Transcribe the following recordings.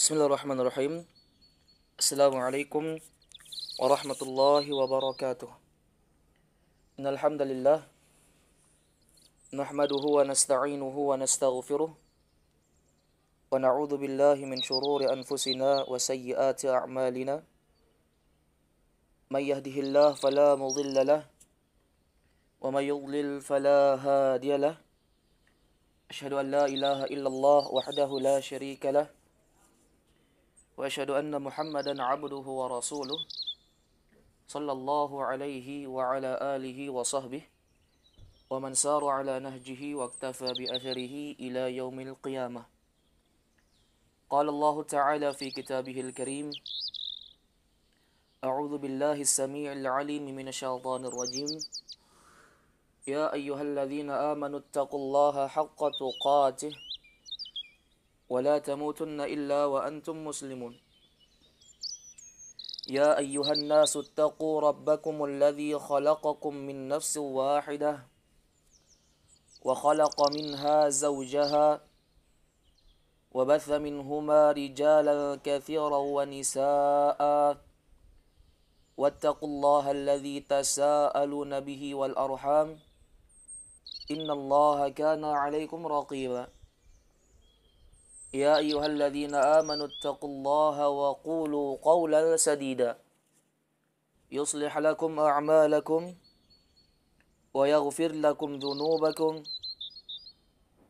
Bismillahirrahmanirrahim. Assalamualaikum warahmatullahi wabarakatuh. Innal hamdalillah nahmaduhu wa nasta'inuhu wa nastaghfiruh wa na'udzu billahi min shururi anfusina wa sayyiati a'malina. May yahdihillahu fala mudilla lahu wa may yudlil fala hadiya lahu. Asyhadu an la ilaha illallah wahdahu la syarika lahu wa asyhadu anna Muhammadan 'abduhu wa rasuluh sallallahu alaihi wa ala alihi wa sahbihi wa man sara ala nahjihi wa iktafa bi atharihi ila yaumil qiyamah. Qala Allah ta'ala fi kitabihil karim, a'udzu billahi as-sami'il 'alim minasy syaithanir rajim. Ya ayyuhalladzina amanu taqullaha haqqa tuqatih wa la tamutunna illa wa antum muslimun. Ya ayyuhan nasu ittaqu rabbakumul ladzi khalaqakum min nafsin wahidah wa khalaqa minha zawjaha wa batha minhuma rijalan katsiran wa nisaa'a wattaqullaha alladzi tasaaluna bihi wal arham innallaha kana 'alaikum raqiba. Ya ayyuhalladzina amanu taqullaha wa qulu qawlan sadida yuslih lakum a'malakum wa yaghfir lakum dhunubakum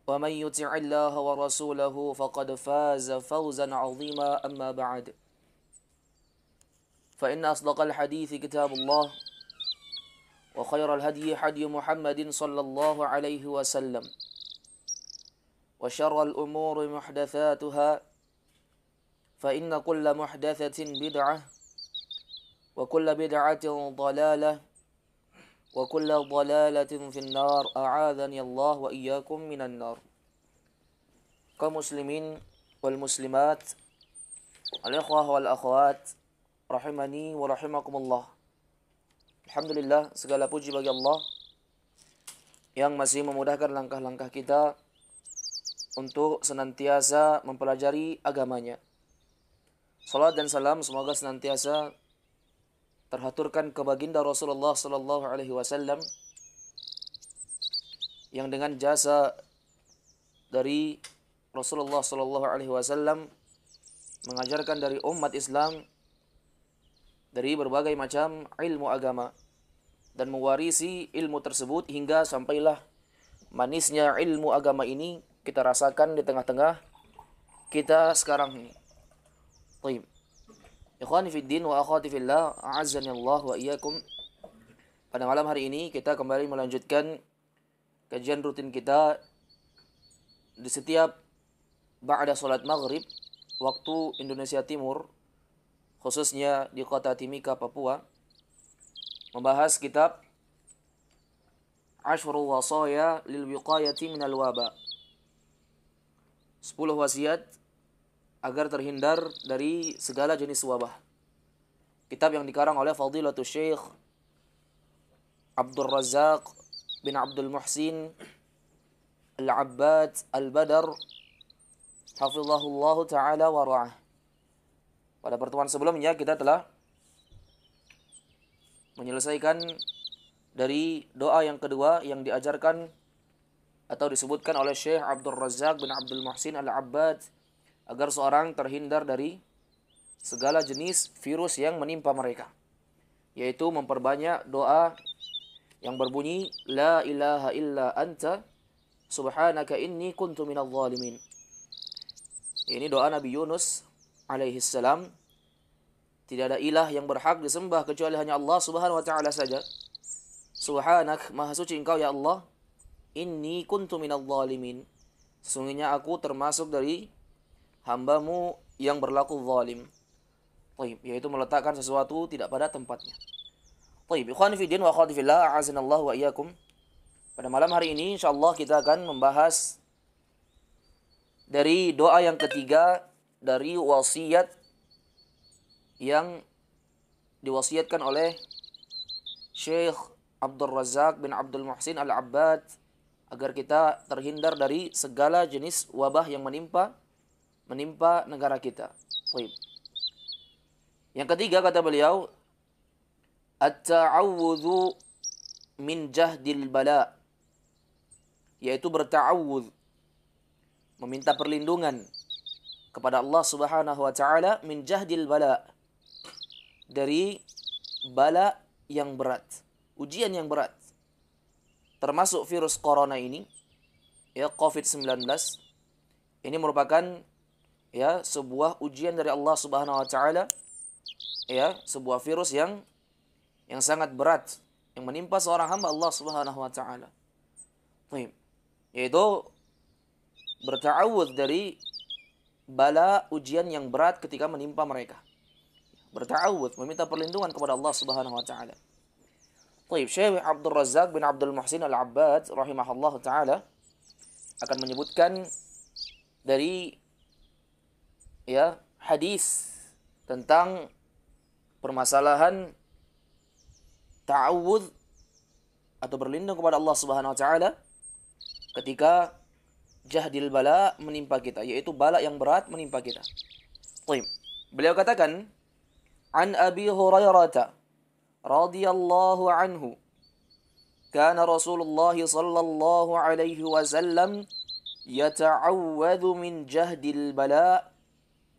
wa man yuti'illaha wa rasulahu faqad faza fawzan 'azima. Amma ba'd, fa inna asdaqal hadithi kitabullah wa khairal hadyi hadyu Muhammadin sallallahu alaihi wasallam wa syarral umuri muhdatsatuha fa inna kulla muhdatsatin bid'ah wa kulla bid'atin dhalalah wa kulla dhalalatin finnar. A'adzani Allah wa iyyakum minan nar. Kaum muslimin wal muslimat, al-ikhwah wal akhwat, rahimani wa rahimakumullah. Alhamdulillah, segala puji bagi Allah yang masih memudahkan langkah-langkah kita untuk senantiasa mempelajari agamanya. Salat dan salam semoga senantiasa terhaturkan ke baginda Rasulullah sallallahu alaihi wasallam yang dengan jasa dari Rasulullah sallallahu alaihi wasallam mengajarkan dari umat Islam dari berbagai macam ilmu agama dan mewarisi ilmu tersebut hingga sampailah manisnya ilmu agama ini kita rasakan di tengah-tengah kita sekarang ini. Baik. Ikhwani fid din wa akhwati fillah, a'azzani Allah wa iyyakum. Pada malam hari ini kita kembali melanjutkan kajian rutin kita di setiap ba'da salat maghrib waktu Indonesia Timur, khususnya di kota Timika, Papua, membahas kitab Ashrul Wasaya lil Wiqayati minal Waba, 10 wasiat agar terhindar dari segala jenis wabah. Kitab yang dikarang oleh Fadilatul Syekh Abdul Razzaq bin Abdul Muhsin Al-Abbad Al-Badar hafizahullahu ta'ala wa ra'ah. Pada pertemuan sebelumnya kita telah menyelesaikan dari doa yang kedua yang diajarkan atau disebutkan oleh Syekh Abdul Razzaq bin Abdul Muhsin Al-Abbad agar seorang terhindar dari segala jenis virus yang menimpa mereka, yaitu memperbanyak doa yang berbunyi la ilaha illa anta subhanaka inni kuntu minadh dhalimin. Ini doa Nabi Yunus alaihi salam. Tidak ada ilah yang berhak disembah kecuali hanya Allah Subhanahu wa taala saja. Subhanak, maha suci Engkau ya Allah. Inni kuntu minadh dhalimin. Sesungguhnya aku termasuk dari hambamu yang berlaku zalim. Baik, yaitu meletakkan sesuatu tidak pada tempatnya. Baik, ikhwani fi din wa akhwati fillah, a'azinallahu wa iyyakum. Pada malam hari ini insyaallah kita akan membahas dari doa yang ketiga dari wasiat yang diwasiatkan oleh Syekh Abdul Razzaq bin Abdul Muhsin Al-Abbad agar kita terhindar dari segala jenis wabah yang menimpa menimpa negara kita. Baik. Yang ketiga kata beliau, at-ta'awudzu min jahdil bala, yaitu berta'awudz, meminta perlindungan kepada Allah Subhanahu wa taala min jahdil bala, dari bala yang berat, ujian yang berat. Termasuk virus corona ini, ya, COVID-19, ini merupakan ya sebuah ujian dari Allah Subhanahu wa taala, ya, sebuah virus yang sangat berat yang menimpa seorang hamba Allah Subhanahu wa taala. Baik. Yaitu berta'awudz dari bala ujian yang berat ketika menimpa mereka. Berta'awudz, meminta perlindungan kepada Allah Subhanahu wa taala. Baik, Syekh Abdul Razzaq bin Abdul Muhsin Al-Abbad rahimahullahu taala akan menyebutkan dari ya hadis tentang permasalahan ta'awudz atau berlindung kepada Allah Subhanahu wa taala ketika jahdil bala menimpa kita, yaitu bala yang berat menimpa kita. Baik. Beliau katakan, an Abi Hurairah radhiyallahu anhu, kana Rasulullah sallallahu alaihi wasallam yata'awwadhu min jahdil bala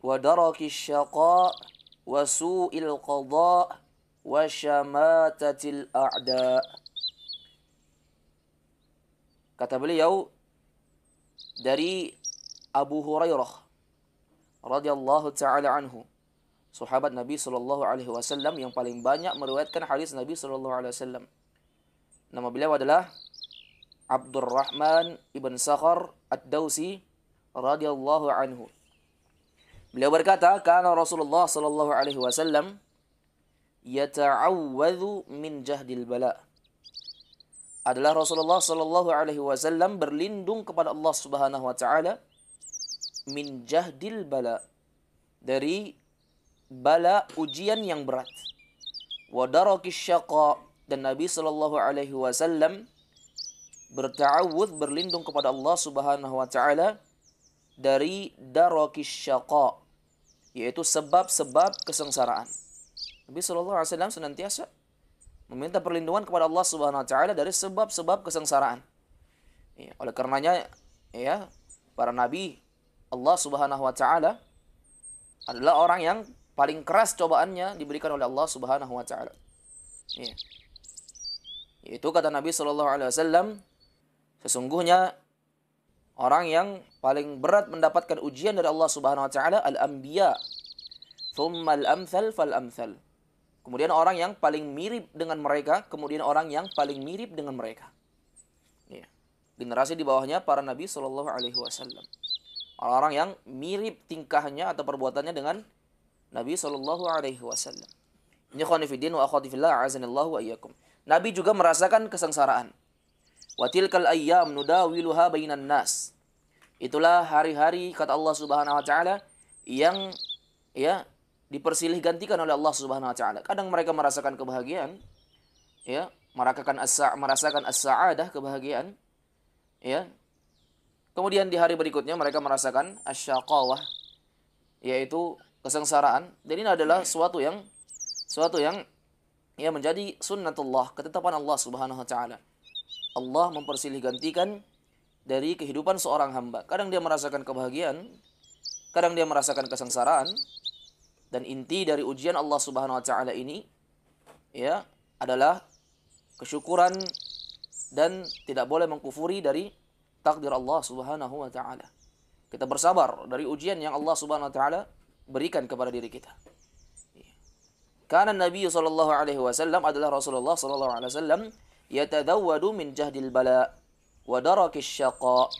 wa darakis syaqa wa su'il qada wa syamatatil a'da. Kata beliau dari Abu Hurairah radhiyallahu taala anhu, sahabat Nabi sallallahu alaihi wasallam yang paling banyak meriwayatkan hadis Nabi sallallahu alaihi wasallam. Nama beliau adalah Abdurrahman ibn Sakhar Ad-Dausi radhiyallahu anhu. Beliau berkata, kana Rasulullah sallallahu alaihi wasallam yata'awwadhu min jahdil bala. Adalah Rasulullah sallallahu alaihi wasallam berlindung kepada Allah Subhanahu wa taala min jahdil bala, dari bala ujian yang berat. Wa darakis syaqa, dan Nabi sallallahu alaihi wasallam berta'awudz, berlindung kepada Allah Subhanahu wa taala dari darakis syaqa, yaitu sebab-sebab kesengsaraan. Nabi sallallahu alaihi wasallam senantiasa meminta perlindungan kepada Allah Subhanahu wa taala dari sebab-sebab kesengsaraan. Ya, oleh karenanya ya, para nabi Allah Subhanahu wa taala adalah orang yang paling keras cobaannya diberikan oleh Allah Subhanahu wa taala. Ya. Itu kata Nabi sallallahu alaihi wasallam, sesungguhnya orang yang paling berat mendapatkan ujian dari Allah Subhanahu wa taala al-anbiya, thumma al-amthal fal-amthal. Kemudian orang yang paling mirip dengan mereka, kemudian orang yang paling mirip dengan mereka. Ya. Generasi di bawahnya para Nabi sallallahu alaihi wasallam. Orang-orang yang mirip tingkahnya atau perbuatannya dengan Nabi sallallahu alaihi wasallam. Ikhwani fi din wa akhwati fillah, a'azanillahu wa iyyakum. Nabi juga merasakan kesengsaraan. Wa tilkal ayyam nudawiluha bainan nas. Itulah hari-hari, kata Allah Subhanahu wa taala, yang ya dipersilih gantikan oleh Allah Subhanahu wa taala. Kadang mereka merasakan kebahagiaan, ya, merasakan as-sa'adah, kebahagiaan, ya. Kemudian di hari berikutnya mereka merasakan asyaqawah, yaitu kesengsaraan. Dan ini adalah suatu yang ya menjadi sunnatullah, ketetapan Allah Subhanahu wa taala. Allah mempersilih gantikan dari kehidupan seorang hamba. Kadang dia merasakan kebahagiaan, kadang dia merasakan kesengsaraan. Dan inti dari ujian Allah Subhanahu wa taala ini ya adalah kesyukuran dan tidak boleh mengkufuri dari takdir Allah Subhanahu wa taala. Kita bersabar dari ujian yang Allah Subhanahu wa taala berikan kepada diri kita. Karena Nabi sallallahu alaihi wasallam adalah Rasulullah sallallahu alaihi wasallam yatadawwadu min jahdil bala wa darakis syaqa.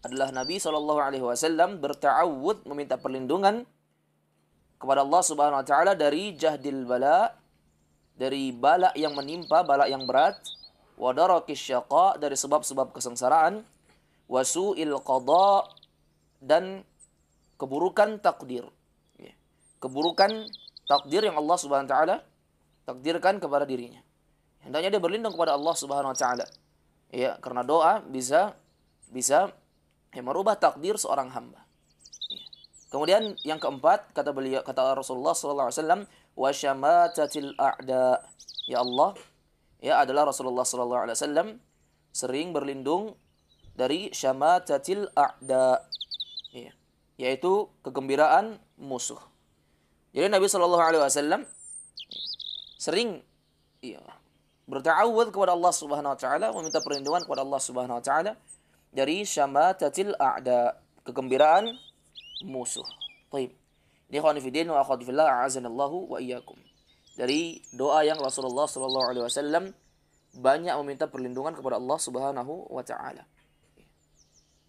Adalah Nabi sallallahu alaihi wasallam berta'awudz, meminta perlindungan kepada Allah Subhanahu wa taala dari jahdil bala, dari bala yang menimpa, bala yang berat, wa darakis syaqa, dari sebab-sebab kesengsaraan, wa su'il qada, dan keburukan takdir. Keburukan takdir yang Allah Subhanahu wa taala takdirkan kepada dirinya. Hendaknya dia berlindung kepada Allah Subhanahu wa taala. Ya, karena doa bisa ya, merubah takdir seorang hamba. Ya. Kemudian yang keempat kata beliau, kata Rasulullah sallallahu alaihi wasallam, wa syamatatil a'da. Ya Allah, ya adalah Rasulullah sallallahu alaihi wasallam sering berlindung dari syamatatil a'da. Ya, yaitu kegembiraan musuh. Jadi Nabi sallallahu alaihi wasallam sering ya, berta'awudz kepada Allah Subhanahu wa taala, meminta perlindungan kepada Allah Subhanahu wa taala dari syamatatil a'da, kegembiraan musuh. Baik. Ini khawani fiddin wa akhwati fillah, a'azanallahu wa iyyakum. Dari doa yang Rasulullah sallallahu alaihi wasallam banyak meminta perlindungan kepada Allah Subhanahu wa taala.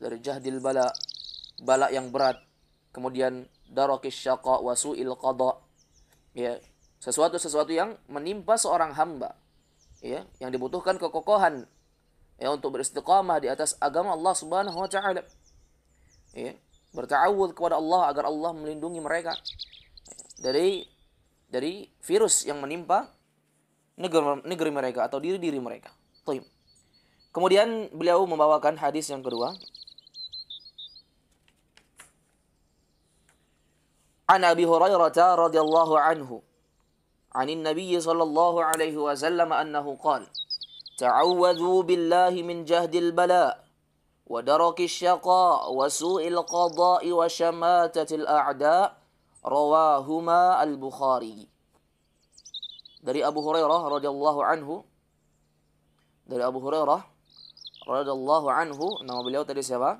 Dari jahdil bala, bala yang berat, kemudian darakis syaqa wa su'il qada. Ya, sesuatu yang menimpa seorang hamba, ya, yang dibutuhkan kekokohan ya untuk beristiqamah di atas agama Allah Subhanahu wa taala. Ya, berta'awudz kepada Allah agar Allah melindungi mereka dari virus yang menimpa negeri mereka atau diri mereka. Baik. Kemudian beliau membawakan hadis yang kedua. An Abi Hurairah radhiyallahu anhu, 'anil Nabiy sallallahu alaihi wasallam annahu qala, ta'awwadhu billahi min jahdil bala' wa darakis syaqa wa su'il qada'i wa syamatatil a'da', rawahuma al-Bukhari. Dari Abu Hurairah radhiyallahu anhu, nama beliau tadi siapa?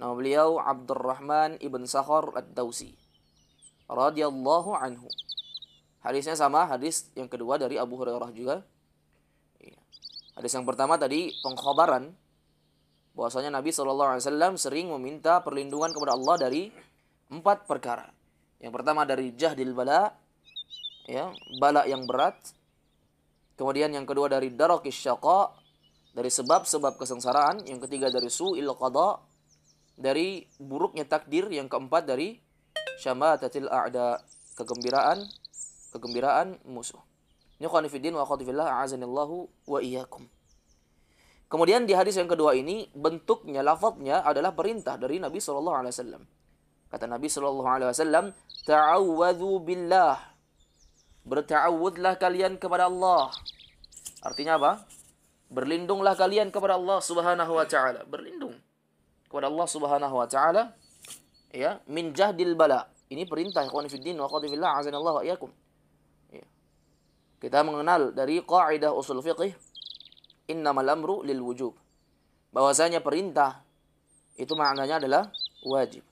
Nama beliau Abdurrahman ibn Sakhar ad-Dawsi radhiyallahu anhu. Hadisnya sama hadis yang kedua dari Abu Hurairah juga. Hadis yang pertama tadi pengkhabaran bahwasanya Nabi SAW sering meminta perlindungan kepada Allah dari 4 perkara. Yang pertama dari jahdil bala, ya, bala yang berat. Kemudian yang kedua dari darakis syaqa, dari sebab-sebab kesengsaraan. Yang ketiga dari su'il qada, dari buruknya takdir. Yang keempat dari syamatatil a'da, kegembiraan musuh. Ini khawani fiddin wa akhwati fillah, a'azanillahu wa iyyakum. Kemudian di hadis yang kedua ini bentuknya, lafadznya adalah perintah dari Nabi sallallahu alaihi wasallam. Kata Nabi sallallahu alaihi wasallam, ta'awwadzu billah. Berta'awudlah kalian kepada Allah. Artinya apa? Berlindunglah kalian kepada Allah Subhanahu wa taala. Berlindung kepada Allah Subhanahu wa taala, ya, min jahdil bala. Ini perintah ikhwan fiddin wa akhwati fillah, azanallahu wa iyyakum. Ya. Kita mengenal dari kaidah usul fiqih, innamal amru lil wujub. Bahwasanya perintah itu maknanya adalah wajib.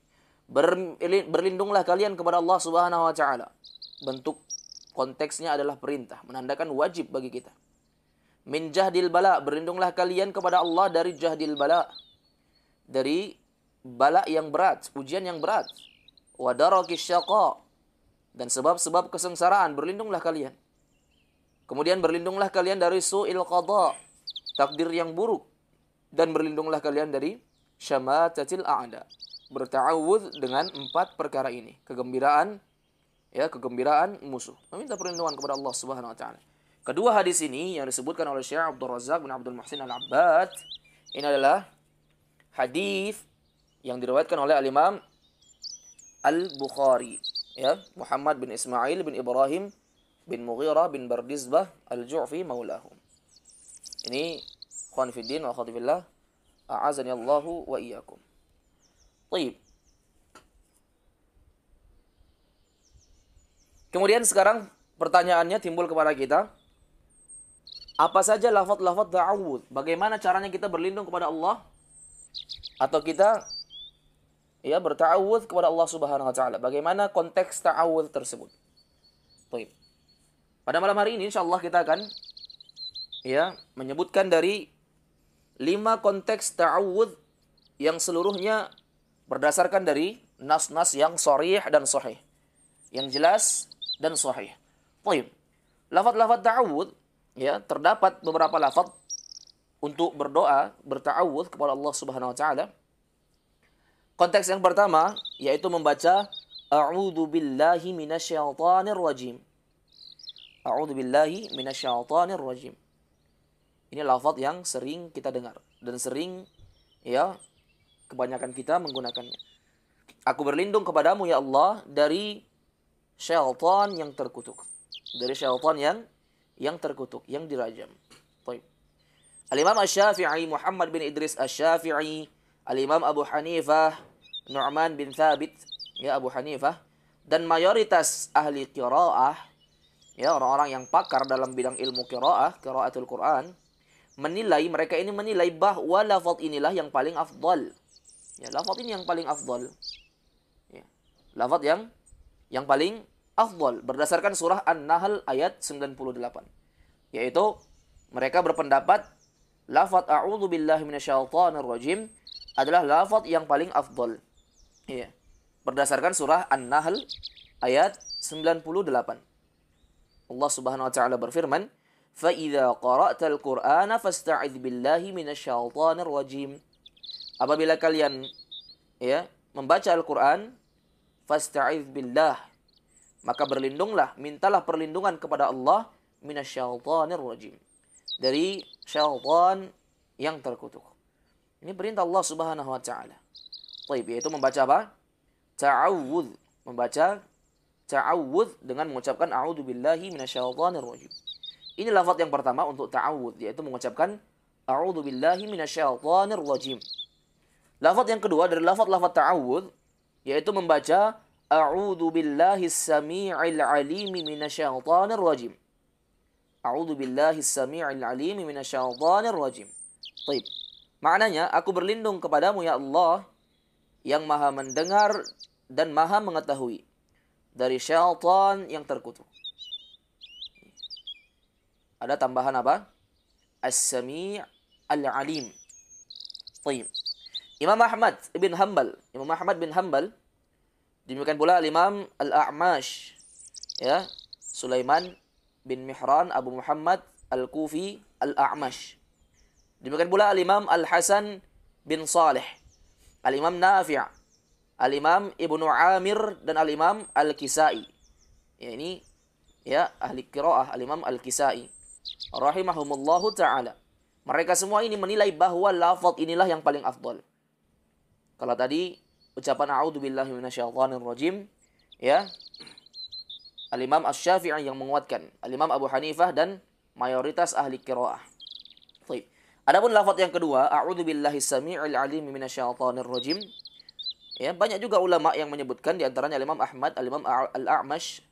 Berlindunglah kalian kepada Allah Subhanahu wa taala. Bentuk konteksnya adalah perintah, menandakan wajib bagi kita. Min jahdil bala, berlindunglah kalian kepada Allah dari jahdil bala, dari bala yang berat, ujian yang berat. Wa darakis syaqa, dan sebab-sebab kesengsaraan, berlindunglah kalian. Kemudian berlindunglah kalian dari su'il qada, takdir yang buruk, dan berlindunglah kalian dari syamatatil a'da. Berta'awudz dengan 4 perkara ini, kegembiraan, ya, kegembiraan musuh. Meminta perlindungan kepada Allah Subhanahu wa taala. Kedua hadis ini yang disebutkan oleh Syekh Abdul Razzaq bin Abdul Muhsin Al-Abbad, ini adalah hadis yang diriwayatkan oleh Al-Imam Al-Bukhari, ya, Muhammad bin Ismail bin Ibrahim bin Mughirah bin Bardizbah Al-Ju'fi maulahum. Ini khawani fiddin wa akhwati fillah, a'azani Allahu wa iyyakum. Baik. Kemudian sekarang pertanyaannya timbul kepada kita, apa saja lafaz-lafaz ta'awudz? Bagaimana caranya kita berlindung kepada Allah atau kita, ya, berta'awudz kepada Allah Subhanahu wa taala? Bagaimana konteks ta'awudz tersebut? Baik. Pada malam hari ini insyaallah kita akan, ya, menyebutkan dari 5 konteks ta'awudz yang seluruhnya berdasarkan dari nas-nas yang sharih dan sahih, yang jelas dan sahih. Baik. Lafaz-lafaz ta'awudz, ya, terdapat beberapa lafaz untuk berdoa, berta'awudz kepada Allah Subhanahu wa taala. Konteks yang pertama yaitu membaca a'udzu billahi minasyaitonir rajim. A'udzu billahi minasyaitonir rajim. Ini lafaz yang sering kita dengar dan sering, ya, kebanyakan kita menggunakannya. Aku berlindung kepadamu ya Allah dari syaitan yang terkutuk. Dari syaitan yang terkutuk, yang dirajam. Baik. Al-Imam Asy-Syafi'i, Muhammad bin Idris Asy-Syafi'i, Al-Imam Abu Hanifah, Nu'man bin Thabit, ya Abu Hanifah, dan mayoritas ahli qiraah, ya orang-orang yang pakar dalam bidang ilmu qiraah, qiraatul Quran, mereka ini menilai bahwa lafaz inilah yang paling afdal. Ya, lafaz ini yang paling afdal. Ya. Lafaz yang paling afdal berdasarkan surah An-Nahl ayat 98. Yaitu mereka berpendapat lafaz a'udzu billahi minasyaitonir rajim adalah lafaz yang paling afdal. Ya. Berdasarkan surah An-Nahl ayat 98. Allah Subhanahu wa taala berfirman, "Fa-idza qara'tal Qur'ana fasta'idz billahi minasyaitonir rajim." Apabila kalian ya membaca Al-Qur'an, fasta'idz billah, maka berlindunglah, mintalah perlindungan kepada Allah minasyaitonir rajim, dari syaitan yang terkutuk. Ini perintah Allah Subhanahu wa taala. Baik, yaitu membaca apa? Ta'awudz, membaca ta'awudz dengan mengucapkan a'udzu billahi minasyaitonir rajim. Ini lafaz yang pertama untuk ta'awudz, yaitu mengucapkan a'udzu billahi minasyaitonir rajim. Lafaz yang kedua dari lafaz-lafaz ta'awudz yaitu membaca a'udzu billahis samii'il 'aliim minasyaitonir rajim. A'udzu billahis samii'il 'aliim minasyaitonir rajim. Baik. Maknanya, aku berlindung kepadamu ya Allah yang Maha mendengar dan Maha mengetahui dari syaitan yang terkutuk. Ada tambahan apa? As-Sami' Al-Alim. Baik. Imam Ahmad bin Hanbal, demikian pula Imam Al-A'mash, ya, Sulaiman bin Mihran Abu Muhammad Al-Kufi Al-A'mash. Demikian pula Al-Imam Al-Hasan bin Saleh, Al-Imam Nafi', Al-Imam Ibnu Amir dan Al-Imam Al-Kisai. Ya, ini ya ahli qiraah Al-Imam Al-Kisai rahimahumullahu taala. Mereka semua ini menilai bahwa lafaz inilah yang paling afdal. Kalau tadi ucapan a'udzu billahi minasyaitonir rajim, ya, Al-Imam Asy-Syafi'i yang menguatkan, Al-Imam Abu Hanifah dan mayoritas ahli qiraah. Baik. Adapun lafaz yang kedua, a'udzu billahi samii'il 'aliim minasyaitonir rajim, ya, banyak juga ulama yang menyebutkan, di antaranya Al-Imam Ahmad, Al-Imam Al-A'mash,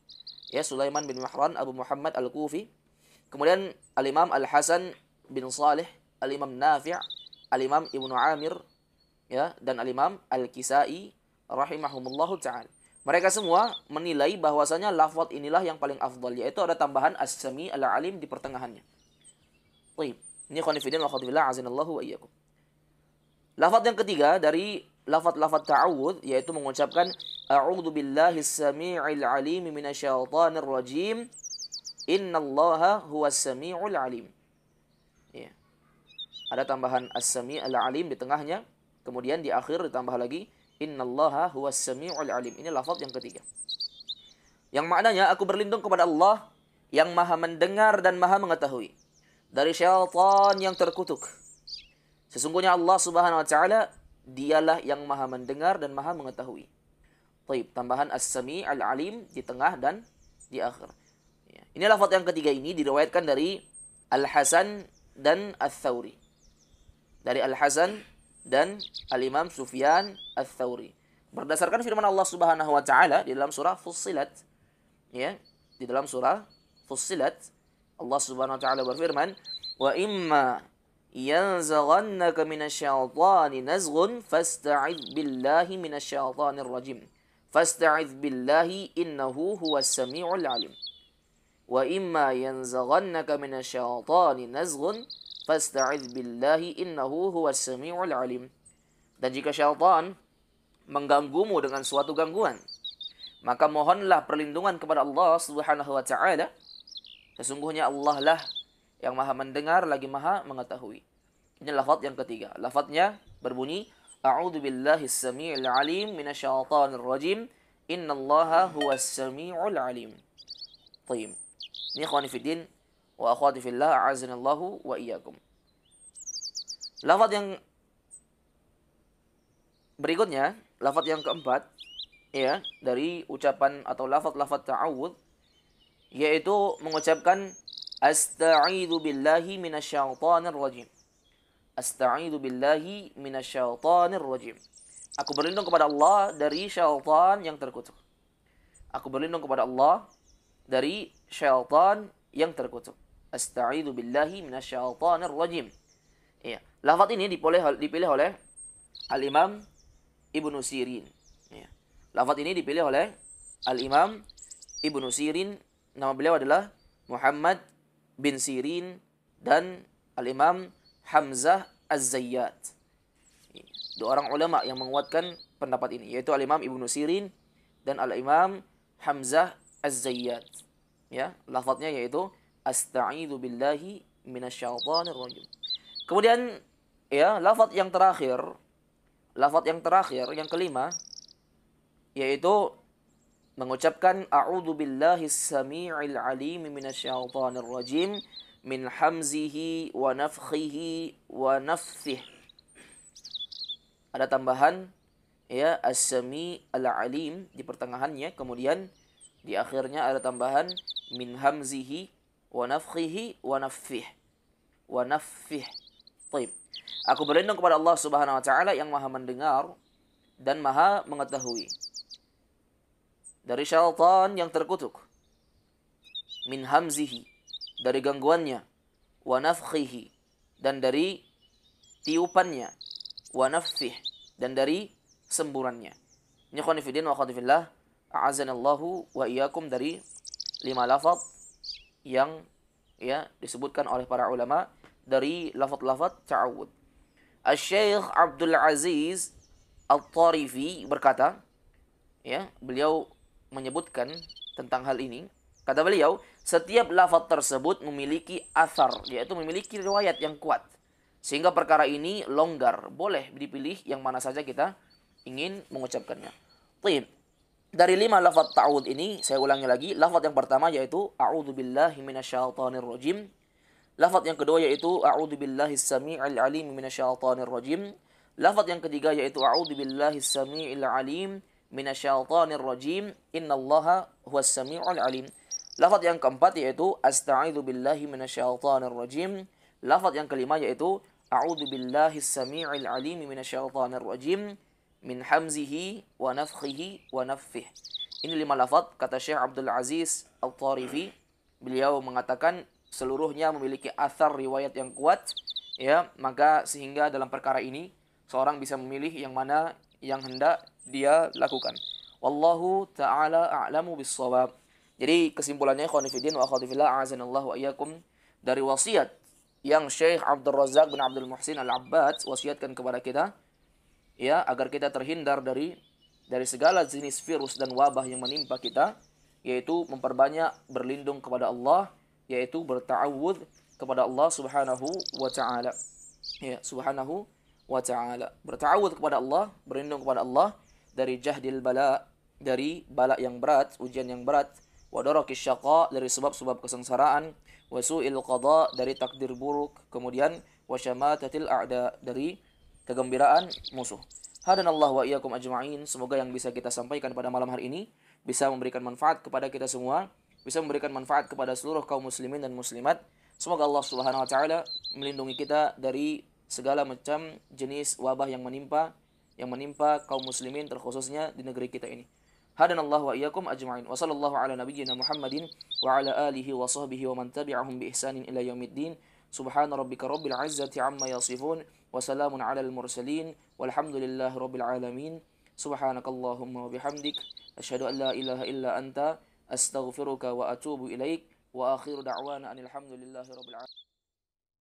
ya, Sulaiman bin Mihran Abu Muhammad Al-Kufi, kemudian Al-Imam Al-Hasan bin Saleh, Al-Imam Nafi', Al-Imam Ibnu Amir, ya, dan Al-Imam Al-Kisai rahimahumullahu ta'ala. Mereka semua menilai bahwasanya lafaz inilah yang paling afdal, yaitu ada tambahan As-Sami' Al-Alim di pertengahannya. Baik, ini khonifidin wa khawtifillah azinallahu wa iyyakum. Lafaz yang ketiga dari lafaz-lafaz ta'awudz yaitu mengucapkan a'udzu billahi as-sami'il 'alim minasyaitonir rajim, innallaha huwas sami'ul 'alim. Ya. Ada tambahan as-sami' al-'alim di tengahnya. Kemudian di akhir ditambah lagi innallaha huwas sami'ul 'alim. Ini lafaz yang ketiga. Yang maknanya aku berlindung kepada Allah yang Maha mendengar dan Maha mengetahui dari syaitan yang terkutuk. Sesungguhnya Allah Subhanahu wa taala dialah yang Maha mendengar dan Maha mengetahui. Baik, tambahan as-sami' al-'alim di tengah dan di akhir. Ya. Ini lafaz yang ketiga ini diriwayatkan dari Al-Hasan dan Ats-Tsauri. Dari Al-Hasan dan Al-Imam Sufyan Ats-Tsauri. Berdasarkan firman Allah Subhanahu wa taala di dalam surah Fussilat, ya, di dalam surah Fussilat Allah Subhanahu wa taala berfirman, "Wa imma yanzaghannaka minasyaitani nazghun fasta'idz billahi minasyaitonir rajim. Fasta'idz billahi innahu huwas samiul 'alim." Wa imma yanzaghannaka minasyaitani nazghun fasta'idz billahi innahu huwas samiul 'alim. Dan jika syaitan mengganggumu dengan suatu gangguan, maka mohonlah perlindungan kepada Allah Subhanahu wa taala. Sesungguhnya Allah lah yang Maha mendengar lagi Maha mengetahui. Ini lafaz yang ketiga. Lafaznya berbunyi a'udzu billahi as-sami'il 'alim minasyaitonir rajim, innallaha huwas sami'ul 'alim. Baik. Ini ikhwani fiddin wa akhwati fillah, a'azzanallahu wa iyyakum. Lafaz yang berikutnya, lafaz yang keempat, ya dari ucapan atau lafaz-lafaz ta'awudz, yaitu mengucapkan asta'idzu billahi minasyaitonir rajim. Asta'idzu billahi minasyaitonir rajim. Aku berlindung kepada Allah dari syaitan yang terkutuk. Aku berlindung kepada Allah dari syaitan yang terkutuk. Asta'idzu billahi minasyaitonir rajim. Ya, lafaz ini dipilih oleh Al-Imam Ibnu Sirin. Ya. Lafaz ini dipilih oleh Al-Imam Ibnu Sirin. Nama beliau adalah Muhammad bin Sirin dan Al-Imam Hamzah Az-Zayyat. Dua orang ulama yang menguatkan pendapat ini, yaitu Al-Imam Ibnu Sirin dan Al-Imam Hamzah Az-Zayyat. Ya, lafaznya yaitu asta'idzu billahi minasyaitonir rajim. Kemudian ya, lafaz yang terakhir, yang kelima, yaitu mengucapkan a'udzu billahis samii'il 'aliim minasyaitonir rajim min hamzihi wa nafthihi wa nafthihi. Ada tambahan ya as-sami' al-'alim di pertengahannya, kemudian di akhirnya ada tambahan min hamzihi wa nafthihi wa nafthihi wa nafthihi. Baik. Aku berlindung kepada Allah Subhanahu wa taala yang Maha mendengar dan Maha mengetahui dari syaitan yang terkutuk, min hamzihi dari gangguannya, wa nafthihi dan dari tiupannya, wa nafthihi dan dari semburannya. Ini khawani fillah wa akhwati fillah, a'azanallahu wa iyyakum, dari 5 lafaz yang ya disebutkan oleh para ulama dari lafaz-lafaz ta'awud. Asy-Syaikh Abdul Aziz Al-Tarifi berkata, ya, beliau menyebutkan tentang hal ini. Kata beliau, setiap lafaz tersebut memiliki athar, yaitu memiliki riwayat yang kuat. Sehingga perkara ini longgar, boleh dipilih yang mana saja kita ingin mengucapkannya. Baik. Dari 5 lafaz ta'awud ini, saya ulangi lagi. Lafaz yang pertama yaitu a'udzu billahi minasyaitonir rajim. Lafaz yang kedua yaitu a'udzu billahis samii'il 'aliim minasyaitonir rajim. Lafaz yang ketiga yaitu a'udzu billahis samii'il 'aliim minasyaitonir rajim. Innallaha huwas samii'ul 'aliim. Lafaz yang keempat yaitu asta'idzu billahi minasyaitonir rajim. Lafaz yang kelima yaitu a'udzu billahis samii'il 'aliim minasyaitonir rajim min hamzihi wa nafthihi wa nafthihi. Ini 5 lafaz kata Syekh Abdul Aziz Al-Tarifi. Beliau mengatakan seluruhnya memiliki athar riwayat yang kuat, ya, maka sehingga dalam perkara ini seorang bisa memilih yang mana yang hendak dia lakukan. Wallahu taala a'lamu bis-shawab. Jadi kesimpulannya ikhwani fillah wa akhwati fillah, a'azanallahu wa iyyakum, dari wasiat yang Syekh Abdul Razzaq bin Abdul Muhsin Al-Abbad wasiatkan kepada kita, ya, agar kita terhindar dari segala jenis virus dan wabah yang menimpa kita, yaitu memperbanyak berlindung kepada Allah, yaitu berta'awudz kepada Allah Subhanahu wa taala. Ya, Subhanahu wa taala. Berta'awudz kepada Allah, berlindung kepada Allah dari jahdil bala, dari bala yang berat, ujian yang berat, wa darakis syaqa, dari sebab-sebab kesengsaraan, wa su'il qada, dari takdir buruk, kemudian wa syamatatil a'da, dari kegembiraan musuh. Hadanallahu wa iyyakum ajma'in. Semoga yang bisa kita sampaikan pada malam hari ini bisa memberikan manfaat kepada kita semua, bisa memberikan manfaat kepada seluruh kaum muslimin dan muslimat. Semoga Allah Subhanahu wa taala melindungi kita dari segala macam jenis wabah yang menimpa kaum muslimin, terkhususnya di negeri kita ini. Hadanallahu wa iyyakum ajma'in. Wa sallallahu ala nabiyyina Muhammadin wa ala alihi wa sahbihi wa man tabi'ahum bi ihsanin ila yaumiddin. Subhana rabbika rabbil izzati amma yasifun wa salamun ala al-mursalin walhamdulillahi rabbil alamin. Subhanakallahumma wa bihamdik asyhadu an la ilaha illa anta astaghfiruka wa atubu ilaik wa akhiru da'wana anil hamdulillahi rabbil alamin.